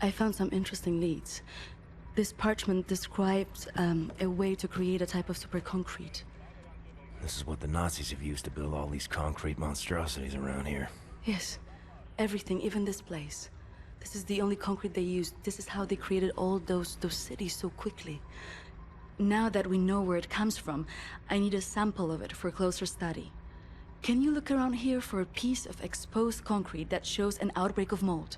I found some interesting leads. This parchment describes a way to create a type of super concrete. This is what the Nazis have used to build all these concrete monstrosities around here. Yes. Everything, even this place. This is the only concrete they used. This is how they created all those cities so quickly. Now that we know where it comes from, I need a sample of it for closer study. Can you look around here for a piece of exposed concrete that shows an outbreak of mold?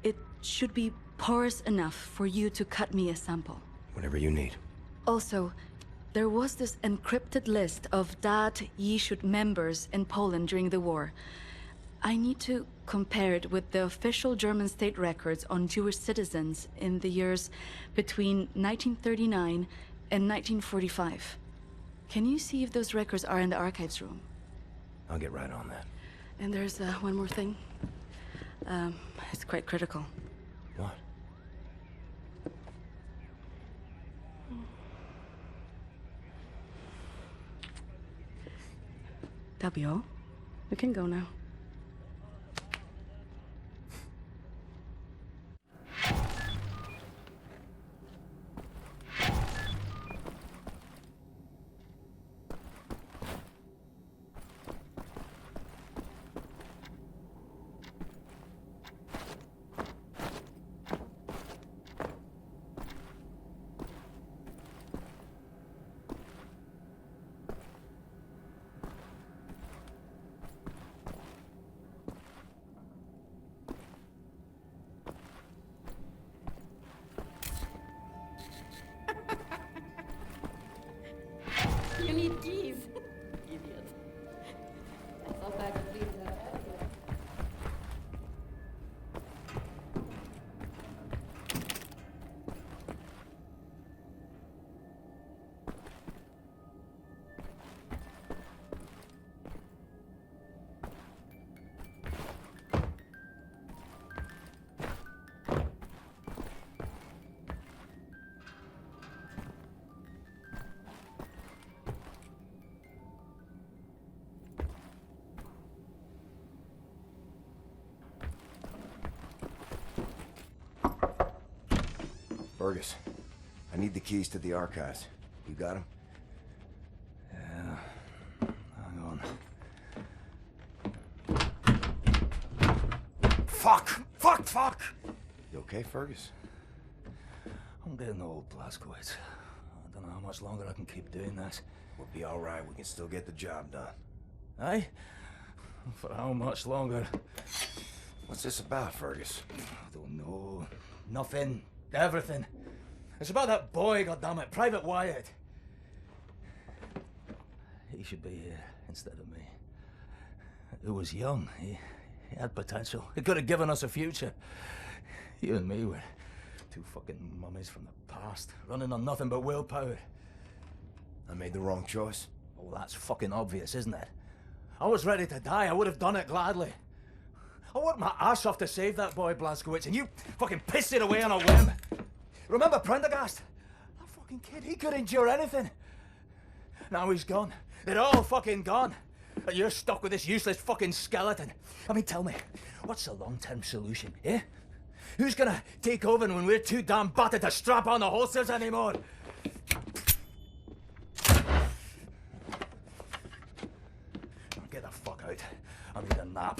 It should be porous enough for you to cut me a sample. Whatever you need. Also, there was this encrypted list of Dat Yishud members in Poland during the war. I need to compare it with the official German state records on Jewish citizens in the years between 1939 and 1945. Can you see if those records are in the archives room? I'll get right on that. And there's one more thing. It's quite critical. What? That'll be all. We can go now. You need keys. Idiot. That's all back of these Fergus, I need the keys to the archives. You got them? Yeah. Hang on. Fuck! You okay, Fergus? I'm getting old, Blazkowicz. I don't know how much longer I can keep doing this. We'll be all right. We can still get the job done. Aye? For how much longer? What's this about, Fergus? I don't know. Nothing. Everything. It's about that boy, goddammit, Private Wyatt. He should be here instead of me. He was young. He had potential. He could have given us a future. You and me were two fucking mummies from the past, running on nothing but willpower. I made the wrong choice. Oh, that's fucking obvious, isn't it? I was ready to die. I would have done it gladly. I worked my ass off to save that boy, Blazkowicz, and you fucking pissed it away on a whim. Remember Prendergast? That fucking kid, he could endure anything. Now he's gone. They're all fucking gone. And you're stuck with this useless fucking skeleton. I mean, tell me, what's the long-term solution, eh? Who's gonna take over when we're too damn battered to strap on the holsters anymore? Get the fuck out. I need a nap.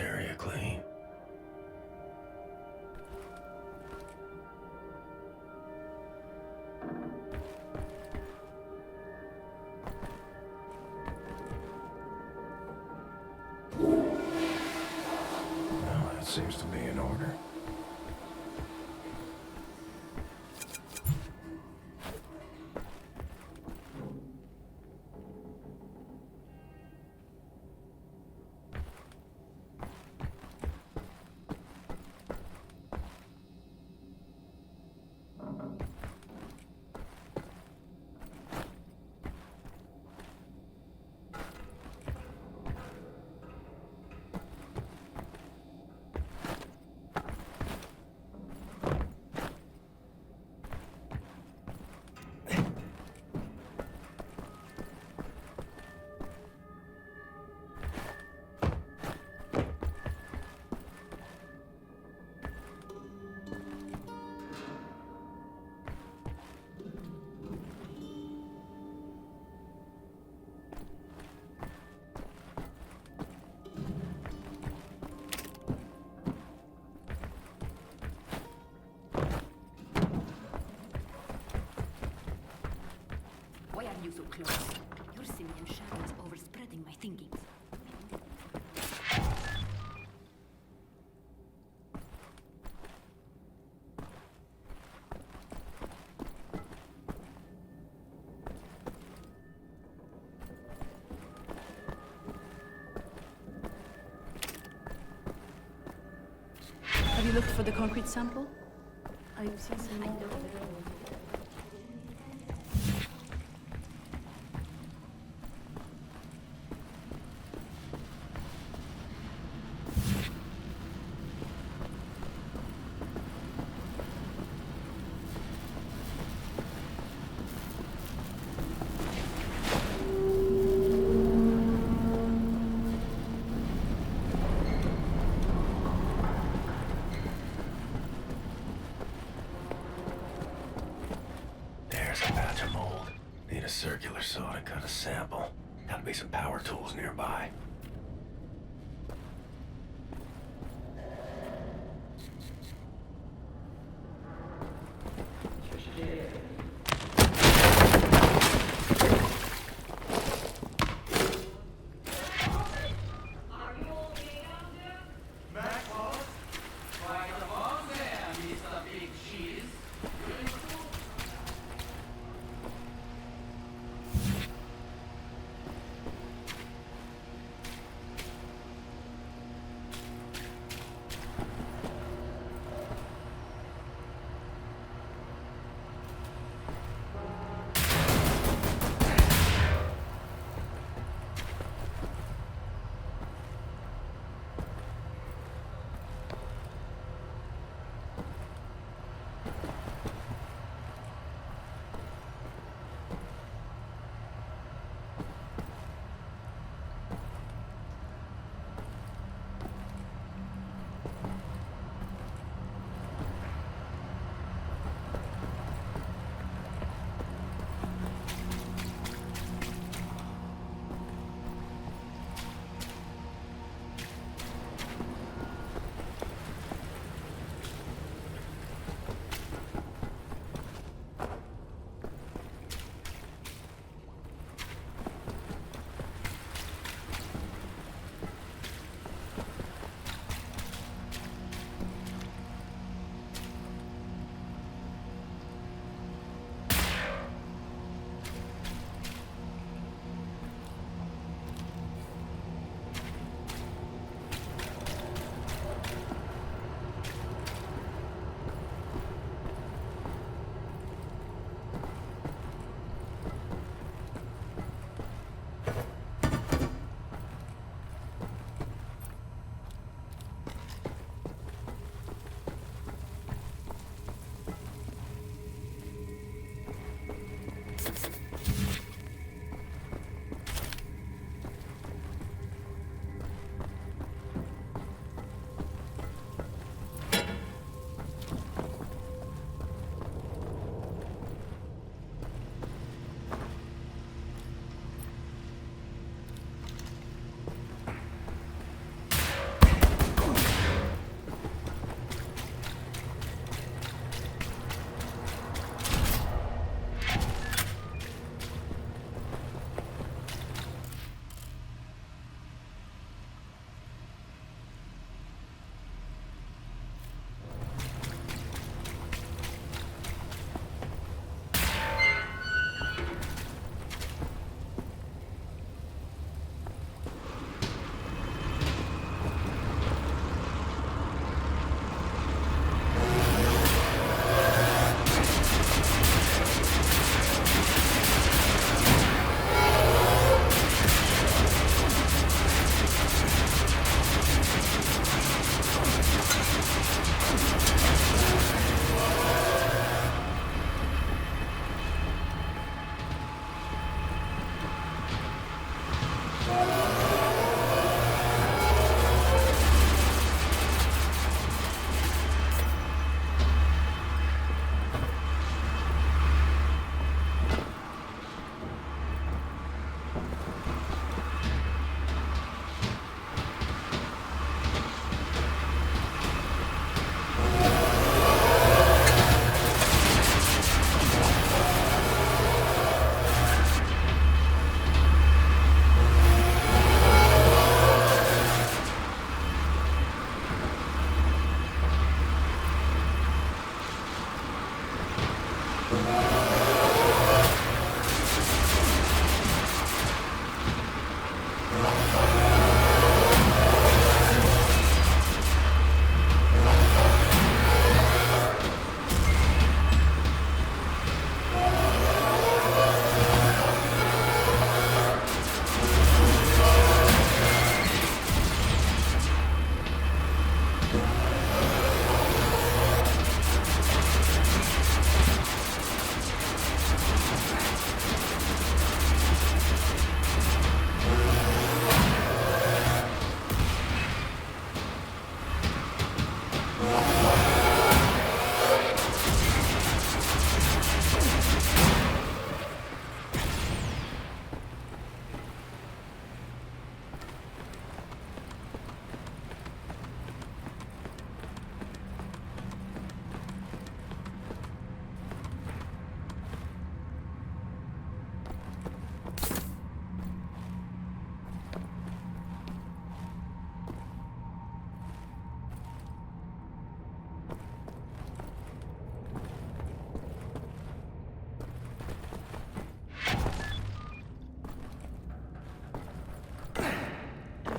area clean. Well, that seems to be in order. Why are you so close? Your simian shadow is overspreading my thinkings. Have you looked for the concrete sample? I've seen some. There's a batch of mold. Need a circular saw to cut a sample. Gotta be some power tools nearby.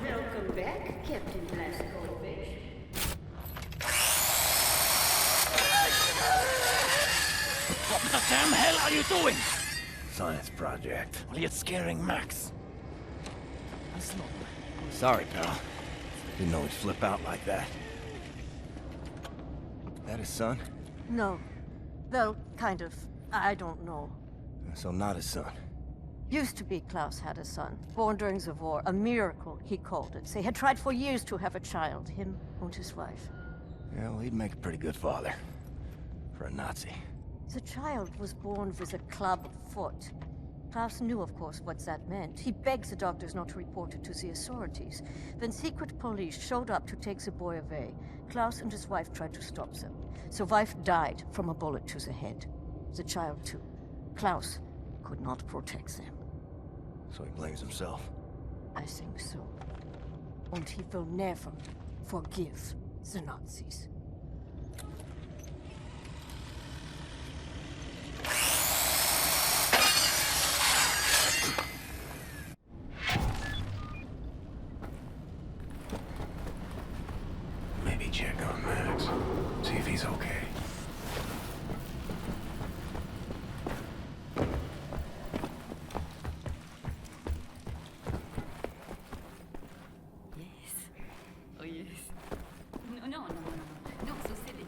Welcome back, Captain Blazkowicz. What the damn hell are you doing? Science project. Well, you're scaring Max. Sorry, pal. Didn't know he'd flip out like that. That his son? No. Well, kind of. I don't know. So not his son. Used to be Klaus had a son, born during the war. A miracle, he called it. They had tried for years to have a child, him and his wife. Yeah, well, he'd make a pretty good father. For a Nazi. The child was born with a club foot. Klaus knew, of course, what that meant. He begged the doctors not to report it to the authorities. When secret police showed up to take the boy away, Klaus and his wife tried to stop them. The wife died from a bullet to the head. The child, too. Klaus could not protect them. So he blames himself. I think so. And he will never forgive the Nazis. Maybe check on Max. See if he's okay. Yes. Oh, yes. No, so silly.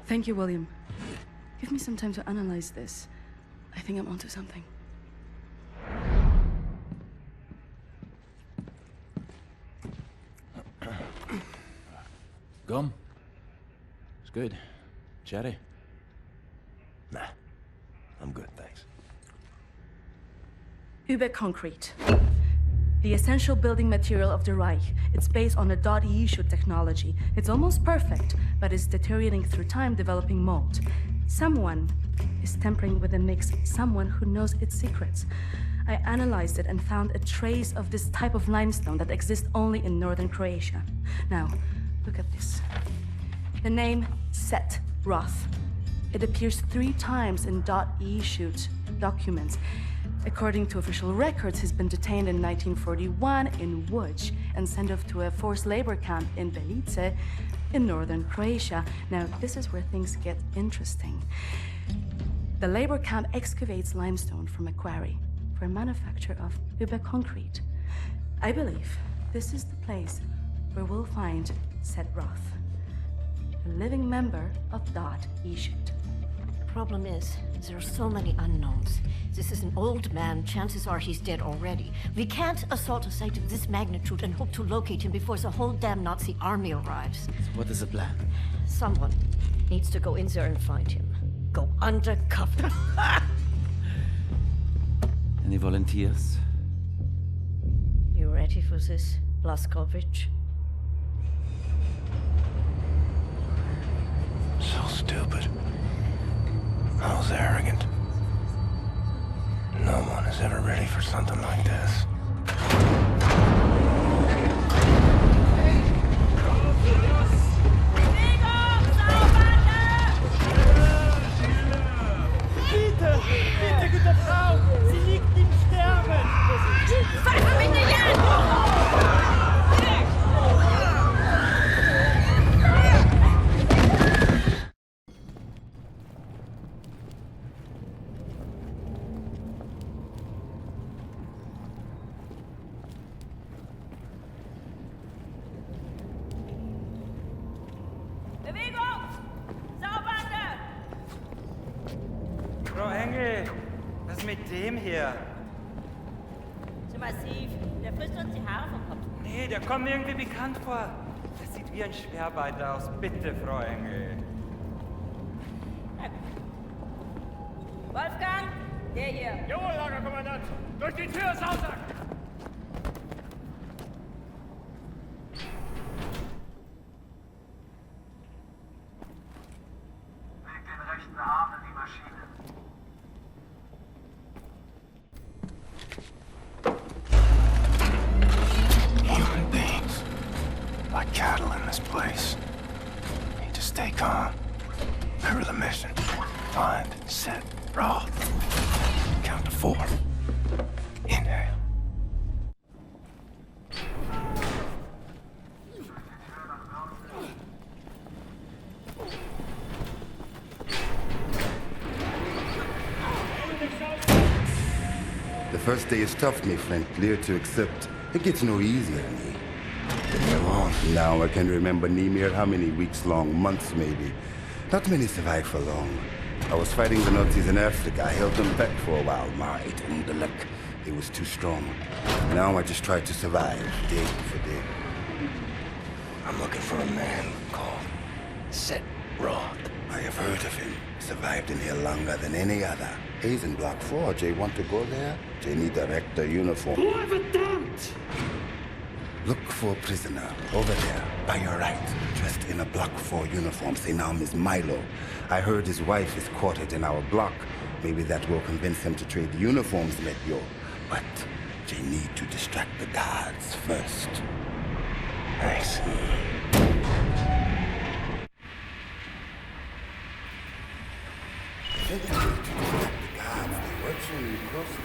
Thank you, William. Give me some time to analyze this. I think I'm onto something. Gum? It's good. Chatty? Nah. I'm good, thanks. Concrete. The essential building material of the Reich. It's based on a .eu technology. It's almost perfect, but it's deteriorating through time, developing mold. Someone is tampering with the mix, someone who knows its secrets. I analyzed it and found a trace of this type of limestone that exists only in northern Croatia. Now, look at this. The name Set Roth. It appears 3 times in .eu documents. According to official records, he's been detained in 1941 in Łódź and sent off to a forced labor camp in Belice in northern Croatia. Now, this is where things get interesting. The labor camp excavates limestone from a quarry for manufacture of concrete. I believe this is the place where we'll find Set Roth, a living member of .eu. Problem is, there are so many unknowns. This is an old man. Chances are he's dead already. We can't assault a site of this magnitude and hope to locate him before the whole damn Nazi army arrives. So what is the plan? Someone needs to go in there and find him. Go undercover. Any volunteers? You ready for this, Blazkowicz? So stupid. How's arrogant. No one is ever ready for something like this. Bitte, gute Frau! Sie liegt im Sterben! Pfeife mich nicht an! Bewegung! Sauberbande! Frau Engel, was ist mit dem hier? Zu massiv. Der frisst uns die Haare vom Kopf. Nee, der kommt mir irgendwie bekannt vor. Das sieht wie ein Schwerbeiter aus. Bitte, Frau Engel. Wolfgang, der hier. Jawohl, Lagerkommandant. Durch die Tür, Sausack! Leg den rechten Arm in die Maschine. Human beings. Like cattle in this place. Need to stay calm. Remember the mission. Find, set, Roth. Count to 4. Inhale. The first day is tough, my friend. Clear to accept. It gets no easier, me. Now I can remember near how many weeks long, months maybe. Not many survive for long. I was fighting the Nazis in Africa. I held them back for a while. My luck. It was too strong. Now I just try to survive, day for day. I'm looking for a man called Set Roth. I have heard of him. Survived in here longer than any other. He's in Block 4. Jay want to go there? Jay need a rector uniform. Verdammt! Look for a prisoner over there, by your right, dressed in a Block 4 uniform. Say now, Miss Milo. I heard his wife is quartered in our block. Maybe that will convince him to trade uniforms with you. But they need to distract the guards first. Thanks. Think to distract the guards. They work so really closely.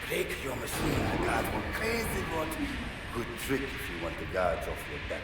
Break your machine, the guards went crazy, but good trick if you want the guards off your back.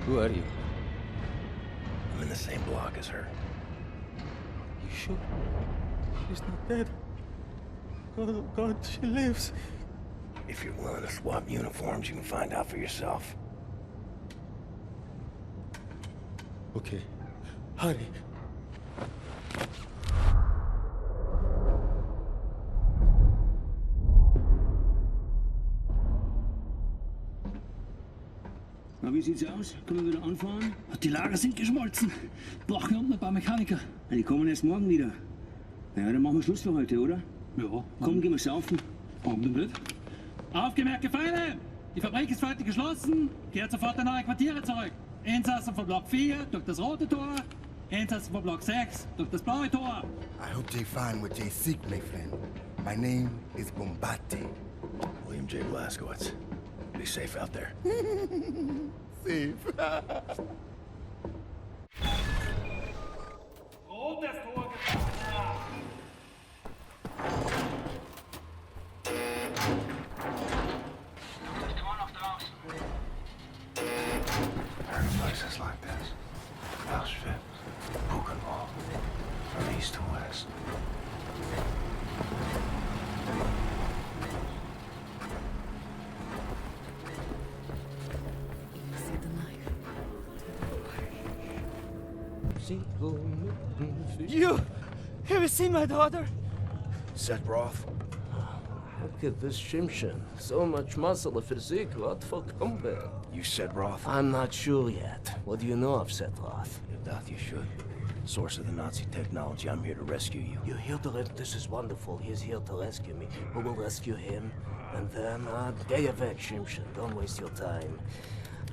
Who are you? I'm in the same block as her. You sure? She's not dead. God, oh God, she lives. If you're willing to swap uniforms, you can find out for yourself. Okay. Hurry. Na, wie sieht's aus? Können wir wieder anfahren? Die Lager sind geschmolzen. Brauchen wir unten ein paar Mechaniker. Ja, die kommen erst morgen wieder. Naja, dann machen wir Schluss für heute, oder? Ja. Komm, gehen wir saufen. Warum denn nicht? Aufgemerkte Feinde! Die Fabrik ist für heute geschlossen. Kehrt sofort in eure Quartiere zurück. Insassen von Block 4 durch das rote Tor. Insassen von Block 6 durch das blaue Tor. I hope they find what they seek, my friend. My name is Bombati. William J. Blazkowicz. Be safe out there. Safe. Rotes Tor gefahren. Das Tor noch draußen. In places like this, Auschwitz, Buchenwald, from east to west. See the knife. You have seen my daughter? Set Roth? Look at this Shimshin. So much muscle and physique. What for combat? You said Roth? I'm not sure yet. What do you know of Setroth? If you should. Source of the Nazi technology. I'm here to rescue you. You're here to this is wonderful. He's here to rescue me. Who will rescue him? And then, get your weg, Shimshin. Don't waste your time.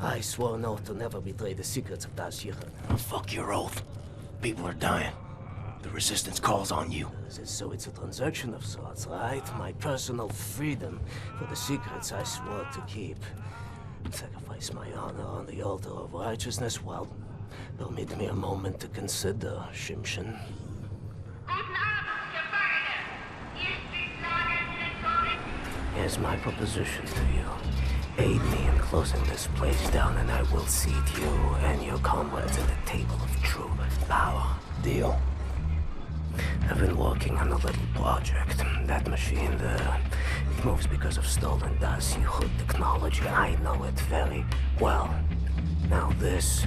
I swore an oath to never betray the secrets of Das Yichud. Oh, fuck your oath. People are dying. The resistance calls on you. So it's a transaction of sorts, right? My personal freedom for the secrets I swore to keep. Sacrifice my honor on the altar of righteousness? Well, permit me a moment to consider, Shimshin. Here's my proposition to you. Aid me in closing this place down and I will seat you and your comrades at the table of true power. Deal. I've been working on a little project. That machine there, it moves because of stolen Das Yichud technology. I know it very well. Now this...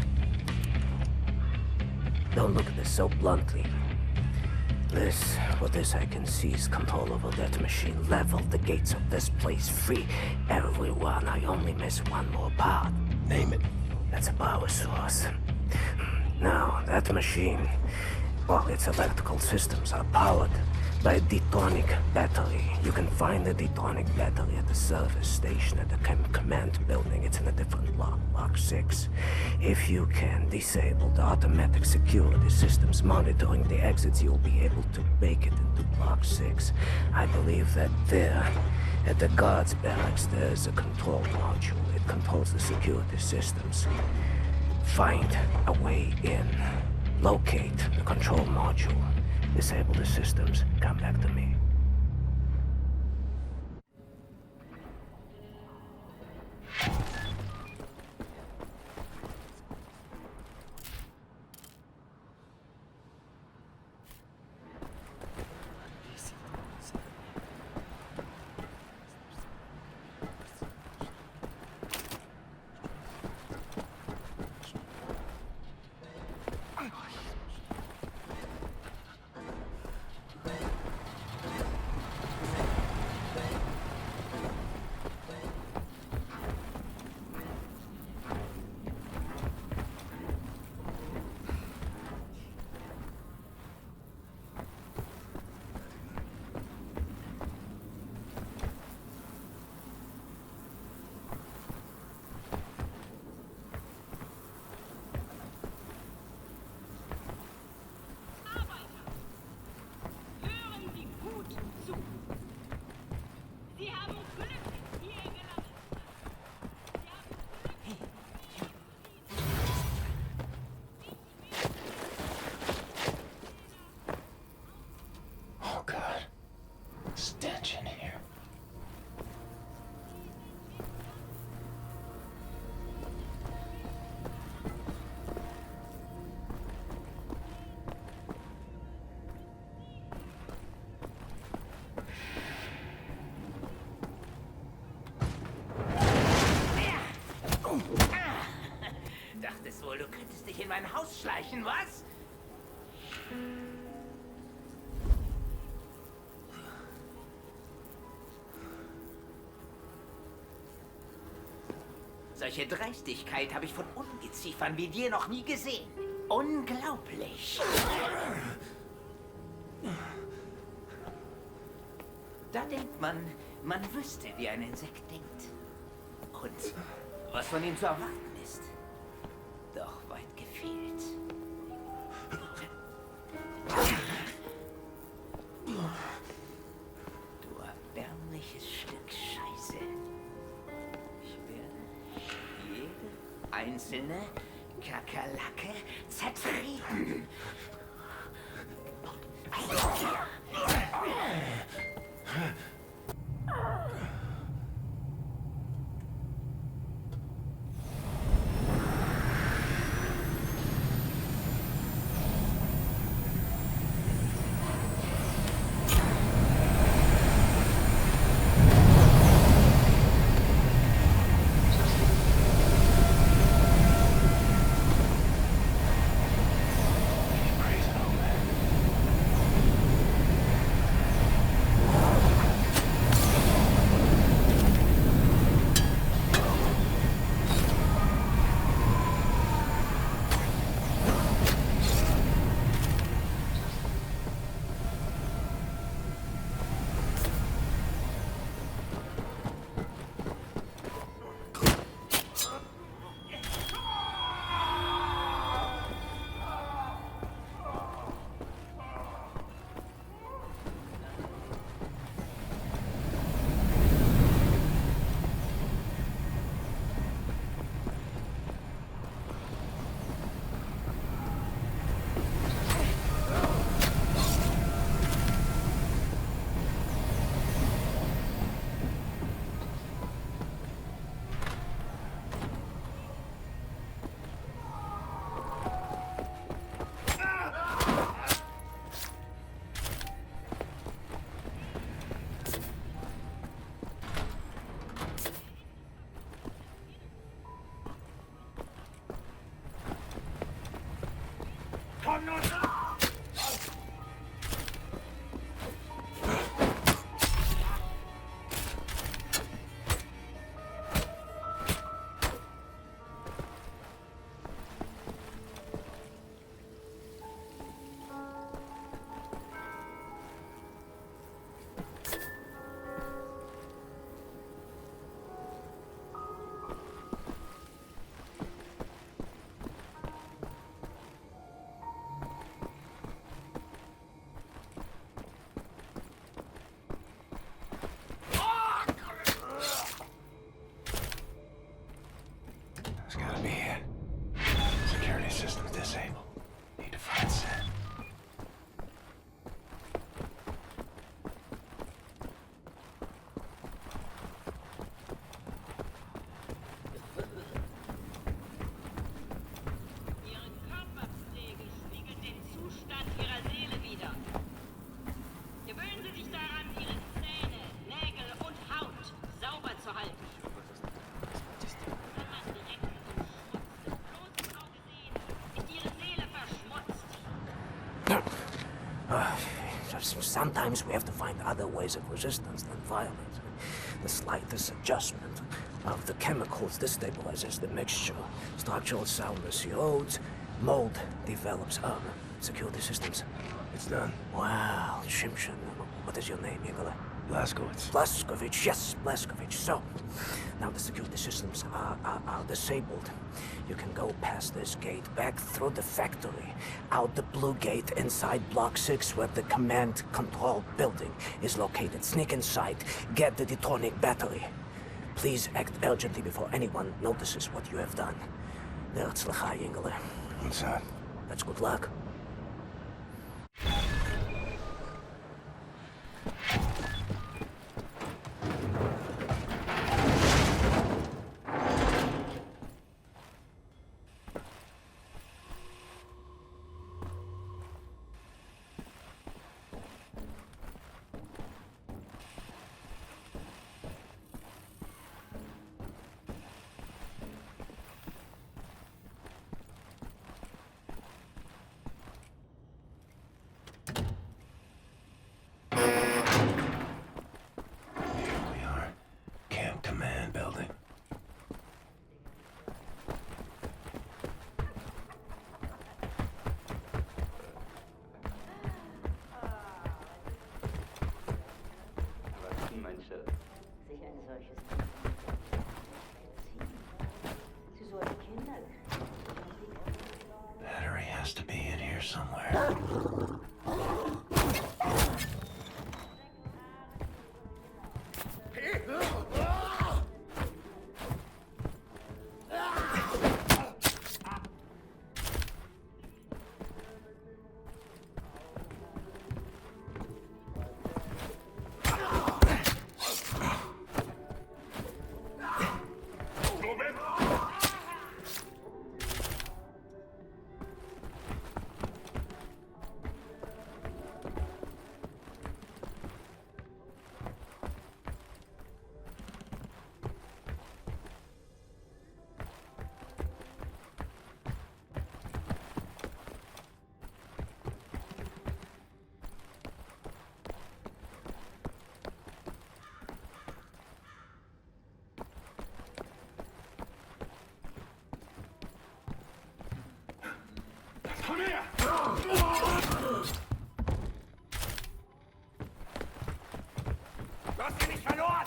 Don't look at this so bluntly. For this I can seize control over that machine, level the gates of this place, free everyone. I only miss one more part. Name it. That's a power source. Now, that machine, well, its electrical systems are powered by a detonic battery. You can find the detonic battery at the service station at the command building. It's in a different block, Block 6. If you can disable the automatic security systems monitoring the exits, you'll be able to make it into Block 6. I believe that there, at the guards' barracks, there's a control module. It controls the security systems. Find a way in. Locate the control module. Disable the systems. Come back to me. Oh, God. Stench in here. Dachtest wohl, du könntest dich in mein Haus schleichen, was? Solche Dreistigkeit habe ich von Ungeziefern wie dir noch nie gesehen. Unglaublich. Da denkt man, man wüsste, wie ein Insekt denkt. Und was von ihm zu erwarten ist. Doch weit gefehlt. Du erbärmliches Stück Scheiße. Ich werde jede einzelne Kakerlake zertreten. It's gotta be here. Security system's disabled. Need to find Sid. Ihre Körperpflege spiegelt den Zustand Ihrer Seele wider. Gewöhnen Sie sich daran, Ihre Zähne, Nägel und Haut sauber zu halten. Wenn man direkt mit dem bloßen Auge sehen, ist Ihre Seele verschmutzt. Sometimes we have to find other ways of resistance than violence. The slightest adjustment of the chemicals destabilizes the mixture. Structural soundness erodes, mold develops. Security systems. It's done. Wow, Shimshin. What is your name, Igor? Blazkowicz. Blazkowicz, yes, Blazkowicz. So, now the security systems are disabled. You can go past this gate, back through the factory, out the blue gate inside Block 6 where the command control building is located. Sneak inside, get the detonic battery. Please act urgently before anyone notices what you have done. Verzlachai, Ingele. Inside. That's good luck. Du hast ihn nicht verloren!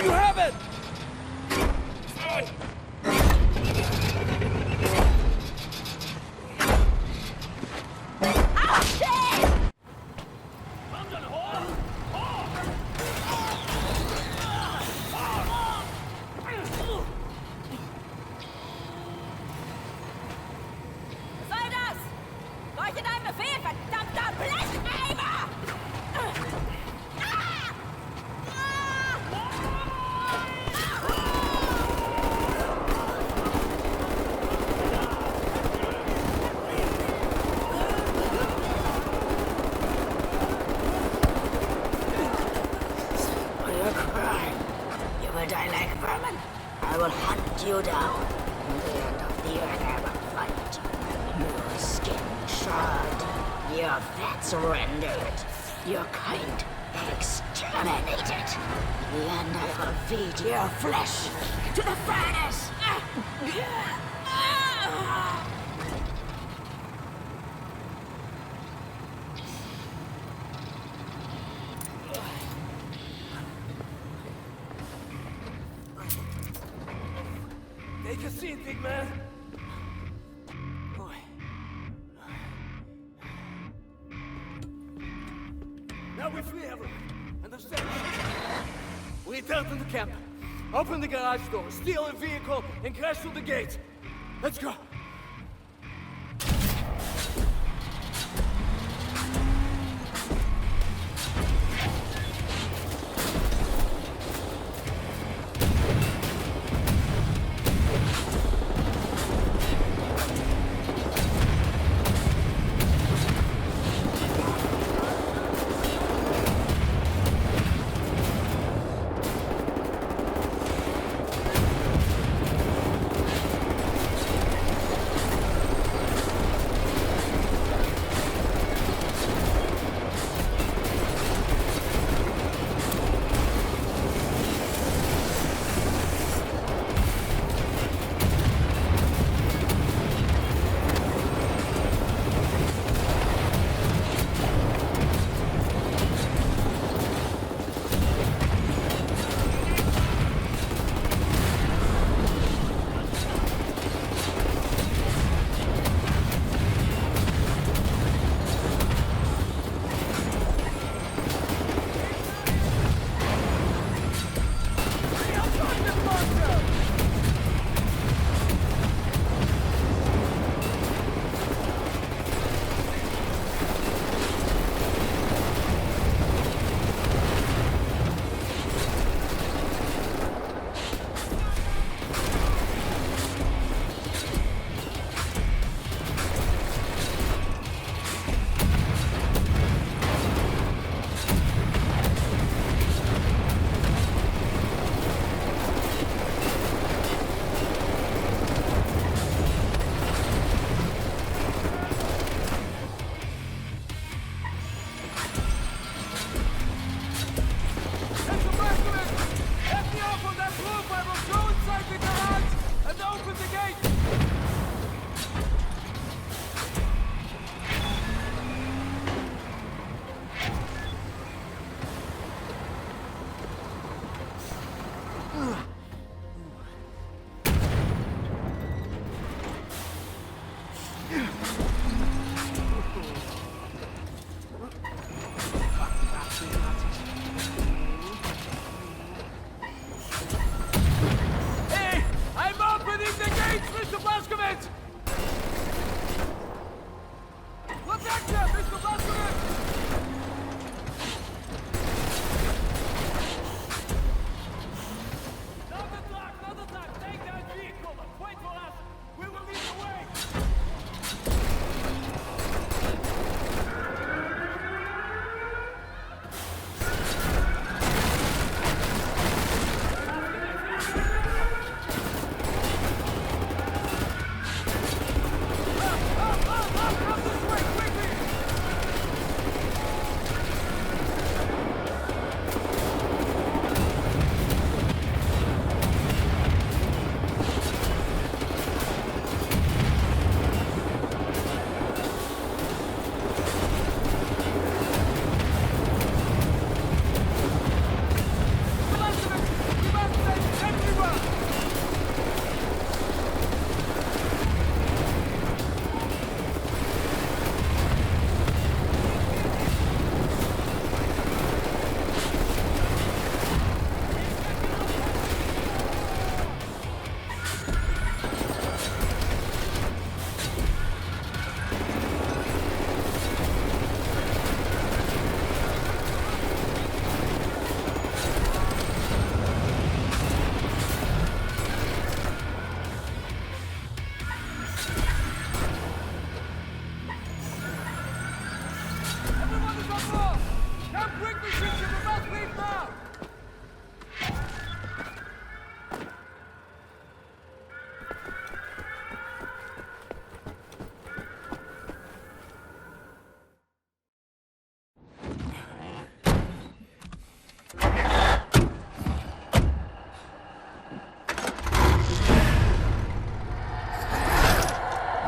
You have it! Soll das? Leuchte dein Befehl, verdammter Blecheimer! For your crime, you will die like vermin. I will hunt you down. The end of the earth I will fight you. Your skin charred, your fats rendered, your kind exterminated. And I will feed your flesh to the furnace. Take a seat, big man. Now we free everyone. Understand? We return to the camp. Open the garage door, steal a vehicle, and crash through the gate. Let's go. Hey! I'm opening the gates, Mr. Blazkowicz! Look at you, Mr. Blazkowicz! Another truck! Take that vehicle! Wait for us! We will lead the way!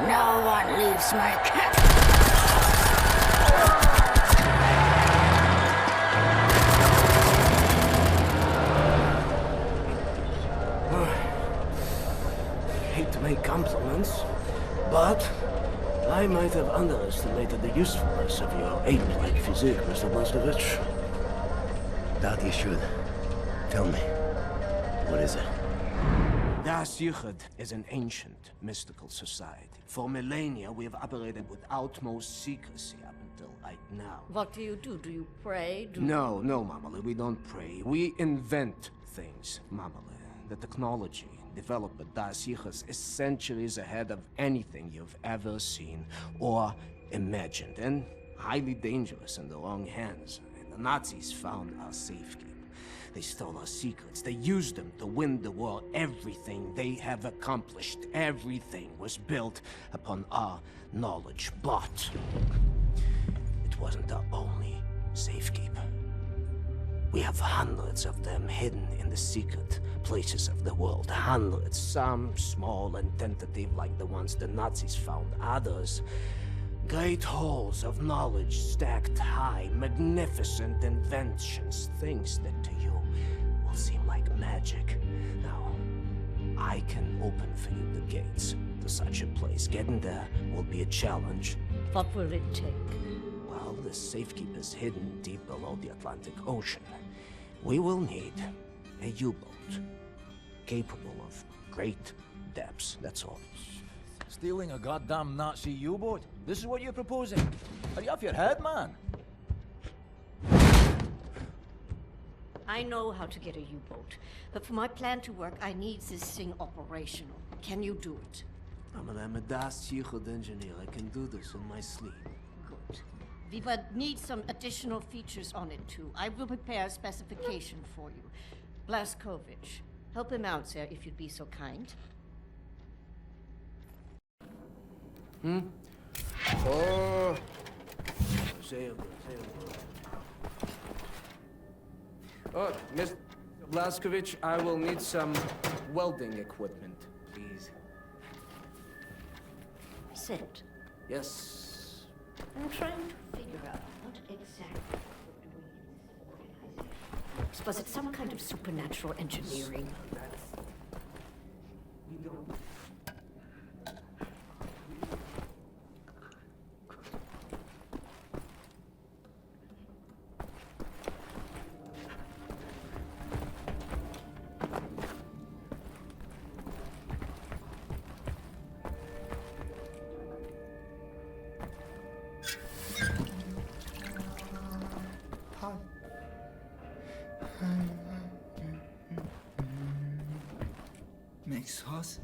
No one leaves my cat. Hate to make compliments, but I might have underestimated the usefulness of your ape-like physique, Mr. Blazkowicz. That you should. Tell me, what is it? Das Yichud is an ancient, mystical society. For millennia, we have operated with utmost secrecy up until right now. What do? Do you pray? No, Mamale, we don't pray. We invent things, Mamale. The technology developed by Das Yichud is centuries ahead of anything you've ever seen or imagined, and highly dangerous in the wrong hands. And the Nazis found our safekeeping. They stole our secrets. They used them to win the war. Everything they have accomplished, everything was built upon our knowledge. But it wasn't our only safekeeper. We have hundreds of them hidden in the secret places of the world. Hundreds, some small and tentative like the ones the Nazis found. Others, great halls of knowledge stacked high, magnificent inventions, things that to you will seem like magic. Now, I can open for you the gates to such a place. Getting there will be a challenge. What will it take? Well, the safekeeper's hidden deep below the Atlantic Ocean. We will need a U-boat capable of great depths, that's all. Stealing a goddamn Nazi U-boat? This is what you're proposing? Are you off your head, man? I know how to get a U-boat, but for my plan to work, I need this thing operational. Can you do it? I'm a Das Yichud engineer. I can do this in my sleep. Good. We would need some additional features on it, too. I will prepare a specification for you. Blazkowicz, help him out, sir, if you'd be so kind. Oh. Oh, Mr. Blazkowicz, I will need some welding equipment, please. Sit. Yes. I'm trying to figure out what exactly we're doing in this organization. Was it some kind of supernatural engineering? Makes us.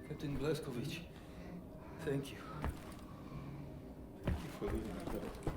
Captain Blazkowicz, thank you. Thank you for leaving me better.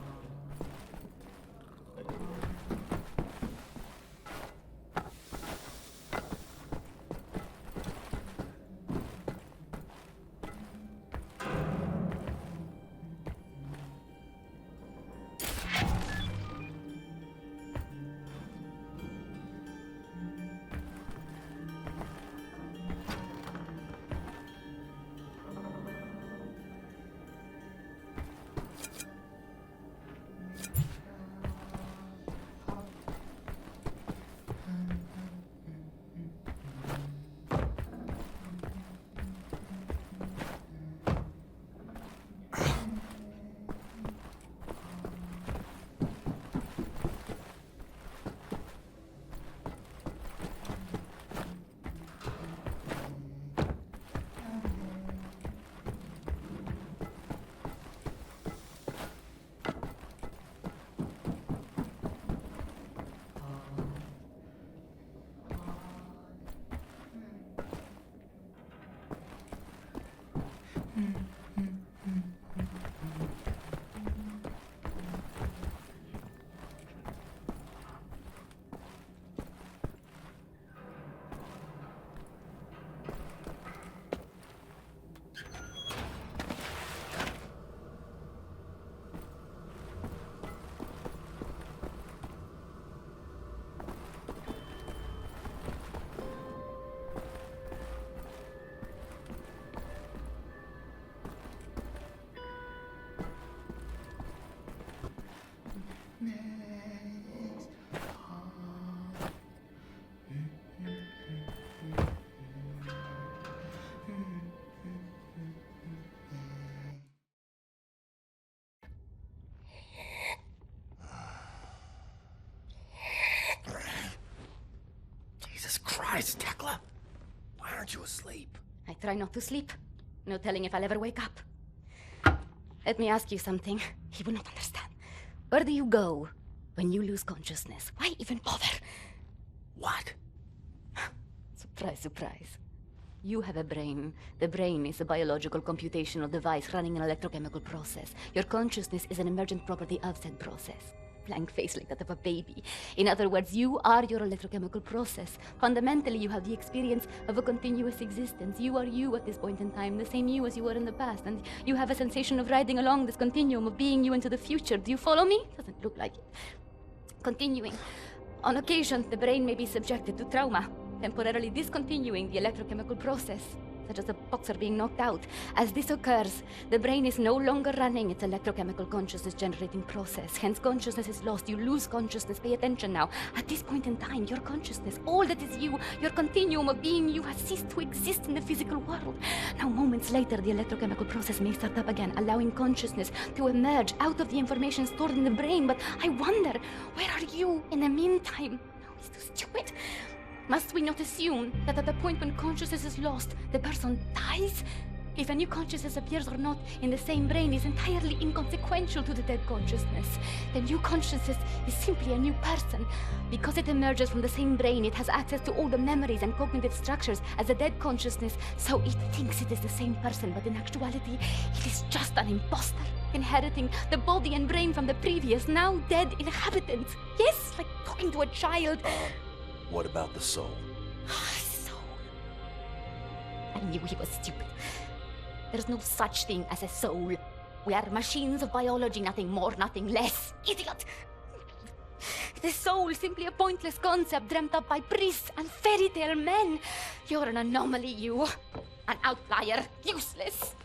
Christ, Tekla! Why aren't you asleep? I try not to sleep. No telling if I'll ever wake up. Let me ask you something. He will not understand. Where do you go when you lose consciousness? Why even bother? What? Surprise, surprise. You have a brain. The brain is a biological computational device running an electrochemical process. Your consciousness is an emergent property of said process. Blank face like that of a baby. In other words, you are your electrochemical process. Fundamentally, you have the experience of a continuous existence. You are you at this point in time, the same you as you were in the past, and you have a sensation of riding along this continuum of being you into the future. Do you follow me? Doesn't look like it. Continuing. On occasion, the brain may be subjected to trauma, temporarily discontinuing the electrochemical process, such as a boxer being knocked out. As this occurs, the brain is no longer running its electrochemical consciousness-generating process. Hence, consciousness is lost. You lose consciousness. Pay attention now. At this point in time, your consciousness, all that is you, your continuum of being you, has ceased to exist in the physical world. Now, moments later, the electrochemical process may start up again, allowing consciousness to emerge out of the information stored in the brain. But I wonder, where are you in the meantime? No, it's too stupid. Must we not assume that at the point when consciousness is lost, the person dies? If a new consciousness appears or not in the same brain is entirely inconsequential to the dead consciousness. The new consciousness is simply a new person. Because it emerges from the same brain, it has access to all the memories and cognitive structures as the dead consciousness, so it thinks it is the same person, but in actuality, it is just an imposter, inheriting the body and brain from the previous, now dead inhabitants. Yes, like talking to a child. What about the soul? Soul. I knew he was stupid. There's no such thing as a soul. We are machines of biology, nothing more, nothing less. Idiot! The soul, simply a pointless concept dreamt up by priests and fairy tale men. You're an anomaly, you. An outlier. Useless.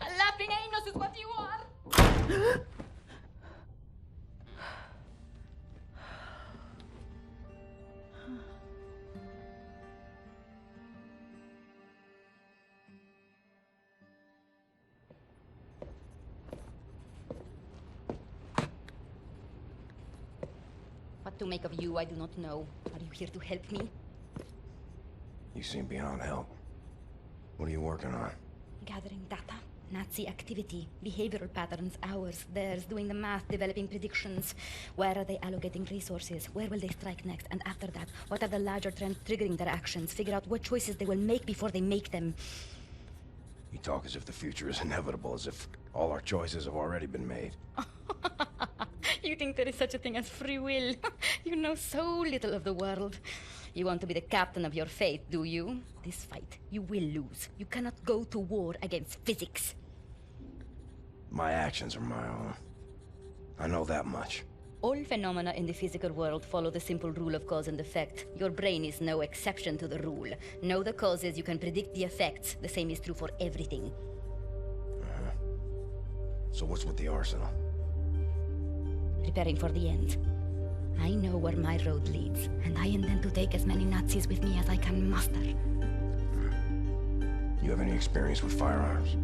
A laughing anus is what you are. What to make of you, I do not know. Are you here to help me? You seem beyond help. What are you working on? Gathering data. Nazi activity. Behavioral patterns. Ours. Theirs. Doing the math. Developing predictions. Where are they allocating resources? Where will they strike next? And after that, what are the larger trends triggering their actions? Figure out what choices they will make before they make them. You talk as if the future is inevitable, as if all our choices have already been made. You think there is such a thing as free will? You know so little of the world. You want to be the captain of your fate, do you? This fight, you will lose. You cannot go to war against physics. My actions are my own. I know that much. All phenomena in the physical world follow the simple rule of cause and effect. Your brain is no exception to the rule. Know the causes, you can predict the effects. The same is true for everything. So what's with the arsenal? Preparing for the end. I know where my road leads, and I intend to take as many Nazis with me as I can muster. You have any experience with firearms?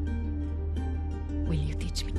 Will you teach me?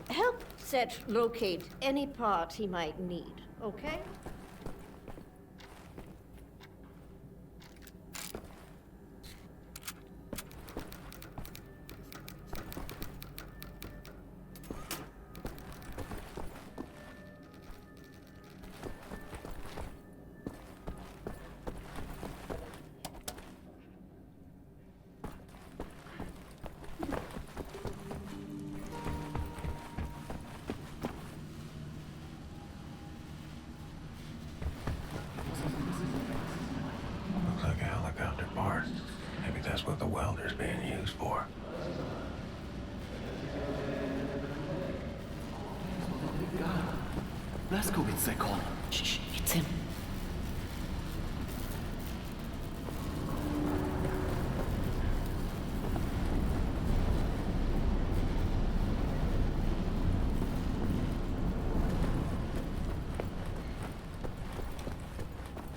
Help Set locate any part he might need, okay? Looks like a helicopter part. Maybe that's what the welder's being used for. Blazkowicz, they call him. Shh, it's him.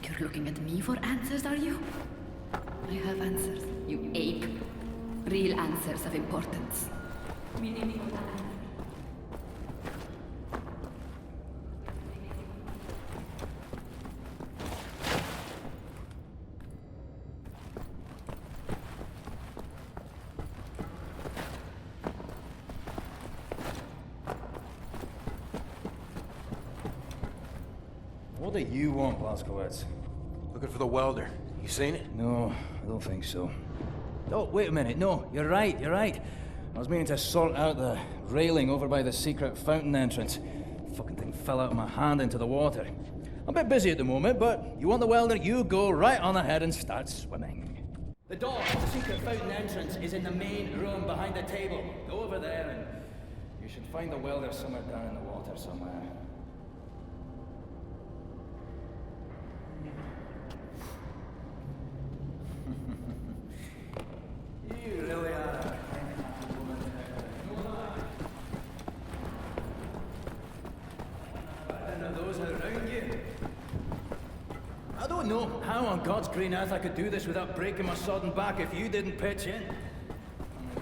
You're looking at me for answers, are you? I have answers, you ape. Real answers of importance. What do you want, Blazkowicz? Looking for the welder. You seen it? No, I don't think so. Oh, wait a minute. No, you're right, you're right. I was meaning to sort out the railing over by the secret fountain entrance. Fucking thing fell out of my hand into the water. I'm a bit busy at the moment, but you want the welder, you go right on ahead and start swimming. The door to the secret fountain entrance is in the main room behind the table. Go over there and you should find the welder somewhere down in the water somewhere. How on God's green earth I could do this without breaking my sodden back if you didn't pitch in?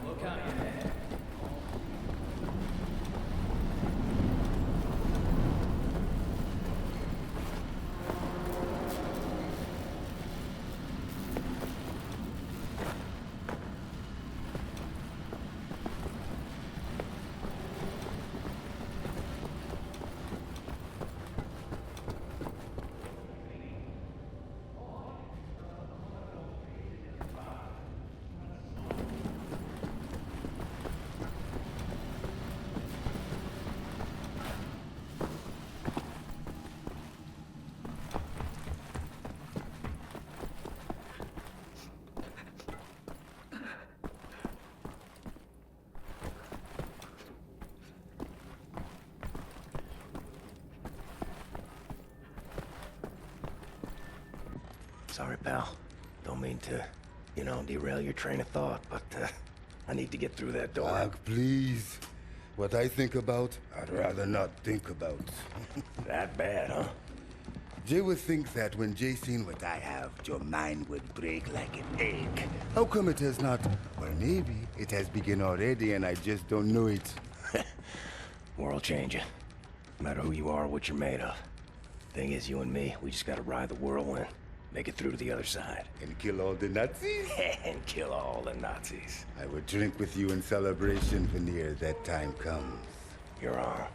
Look at you. Sorry, pal. Don't mean to, derail your train of thought, but I need to get through that door. Doc, please. What I think about, I'd rather not think about. That bad, huh? Jay would think that when Jay seen what I have, your mind would break like an egg. How come it has not? Or maybe it has begun already and I just don't know it. World changing. No matter who you are or what you're made of. Thing is, you and me, we just gotta ride the whirlwind. Make it through to the other side. And kill all the Nazis? And kill all the Nazis. I would drink with you in celebration whenever that time comes. You're on.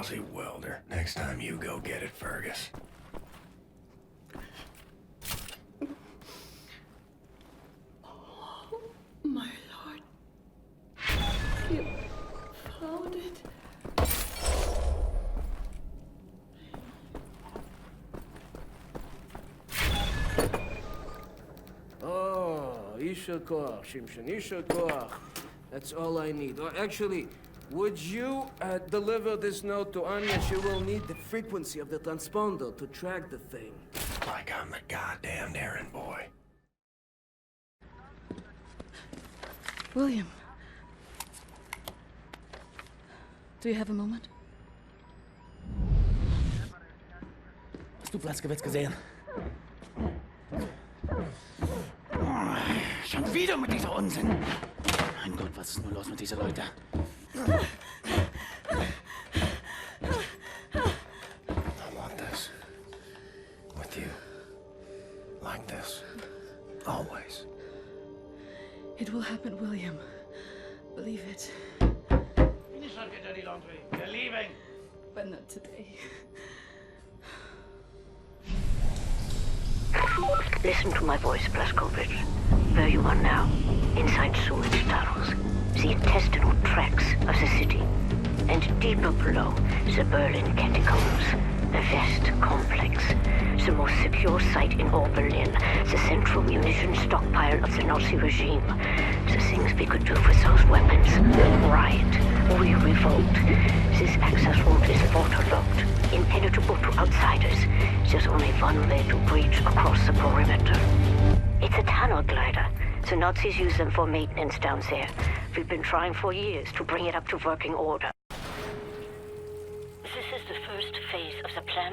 Lousy welder. Next time you go get it, Fergus. My lord. You found it. Oh, Isha Koach, Shimshon, Isha Koach. That's all I need. Oh, actually, would you deliver this note to Anya? She will need the frequency of the transponder to track the thing. Like I'm the goddamn errand boy. William. Do you have a moment? Hast du Blazkowicz gesehen? Schon wieder mit dieser Unsinn. Mein Gott, was ist nur los mit diesen Leuten? I want this. With you. Like this. Always. It will happen, William. Believe it. Finish our dirty laundry. We're leaving. But not today. Listen to my voice, Blazkowicz. Where you are now, inside sewage tunnels, the intestinal tracts of the city, and deeper below, the Berlin catacombs, the West complex, the most secure site in all Berlin, the central munition stockpile of the Nazi regime. The things we could do with those weapons. Riot. We revolt. This access route is waterlogged, impenetrable to outsiders. There's only one way to breach across the perimeter. It's a tunnel glider. The Nazis use them for maintenance down there. We've been trying for years to bring it up to working order. This is the first phase of the plan